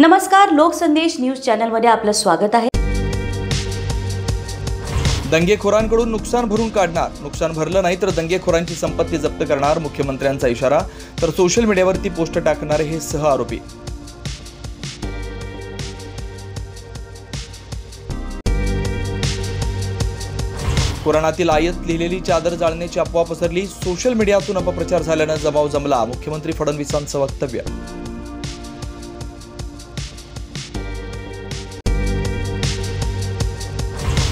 नमस्कार, लोकसंदेश न्यूज चॅनलमध्ये आपलं स्वागत आहे। दंगेखोरांकडून नुकसान भरून काढणार, नुकसान भरलं नाही तर दंगेखोरांची संपत्ती जप्त करणार, मुख्यमंत्र्यांचा इशारा। तर सोशल मीडियावरती पोस्ट टाकणारे हे सह आरोपी। कुराणातील आयत लिहिलेली चादर जाळण्याची अफवा पसरली, सोशल मीडियातून अपप्रचार झाल्यानं जमाव जमला, मुख्यमंत्री फडणवीसांचं वक्तव्य।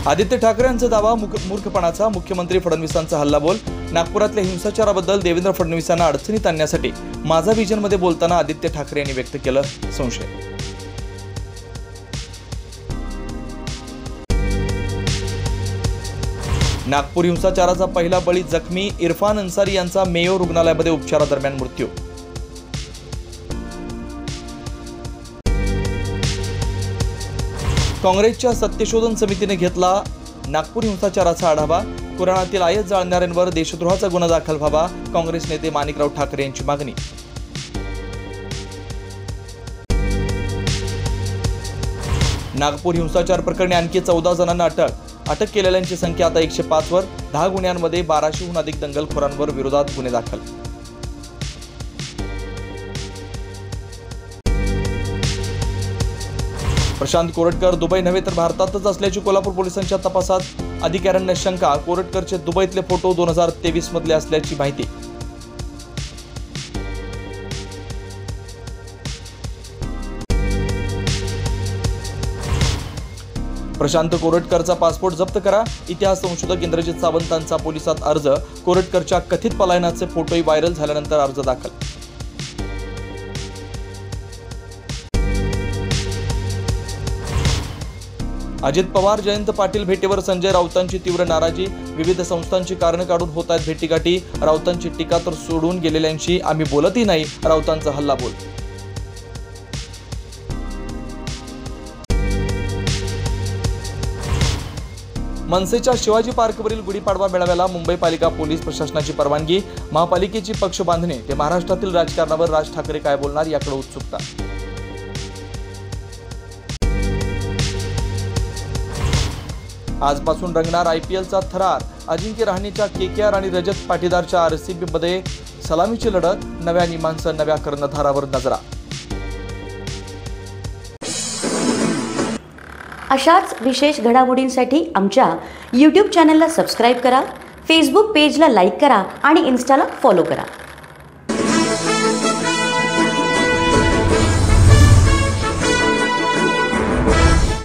आदित्य ठाकरेंचा दावा मूर्खपणाचा, मुख्यमंत्री फडणवीसांचा हल्लाबोल। नागपुरातल्या हिंसाचाराबद्दल देवेंद्र फडणवीसांना अडचणीत आणण्यासाठी माझा विजनमध्ये बोलताना आदित्य ठाकरे यांनी व्यक्त केलं संशय। नागपूर हिंसाचाराचा पहिला बळी जखमी, इरफान अन्सारी यांचा मेयो रुग्णालयामध्ये उपचारादरम्यान मृत्यू। काँग्रेसच्या सत्यशोधन समितीने घेतला नागपूर हिंसाचाराचा आढावा, कुराणातील आयत जाळणाऱ्यांवर देशद्रोहाचा गुन्हा दाखल व्हावा, काँग्रेस नेते माणिकराव ठाकरे यांची मागणी। नागपूर हिंसाचार प्रकरणी आणखी 14 जणांना अटक केलेल्यांची संख्या आता 105 वर, 10 गुन्ह्यांमध्ये 1200हून अधिक दंगलखोरांवर विरोधात गुन्हे दाखल। प्रशांत कोरटकर दुबई नव्हे तर भारतातच असल्याची कोल्हापूर पोलिसांच्या तपासात अधिकाऱ्यांना शंका, कोरटकरचे दुबईतले फोटो 2023 मधले असल्याची माहिती। प्रशांत कोरटकरचा पासपोर्ट जप्त करा, इतिहास संशोधक इंद्रजित सावंतांचा पोलिसात अर्ज, कोरटकरच्या कथित पलायनाचे फोटोही व्हायरल झाल्यानंतर अर्ज दाखल। अजित पवार जयंत पाटील भेटीवर संजय राऊतांची तीव्र नाराजी, विविध संस्थांची कारण काढून होत आहेत भेटीगाठी, राऊतांची टीका तर सोडून गेलेल्यांशी आम्ही बोलतही नाही, राऊतांचा हल्लाबोल। मनसेच्या शिवाजी पार्कवरील गुढीपाडवा मेळाव्याला मुंबई पालिका पोलीस प्रशासनाची परवानगी, महापालिकेची पक्ष बांधणी ते महाराष्ट्रातील राजकारणावर राज ठाकरे काय बोलणार याकडे उत्सुकता। आजपासून रंगणार आयपीएलचा थरार, अजिंक्य रहाणेच्या केकेआर आणि रजत पाटीदारच्या आरसीबी मध्ये सलामीची लढत, नव्या नियमांसह नव्या कर्णधारावर नजरा। अशाच विशेष घडामोडींसाठी आमच्या YouTube चॅनलला सबस्क्राईब करा, फेसबुक पेजला लाईक करा आणि इन्स्टाला फॉलो करा।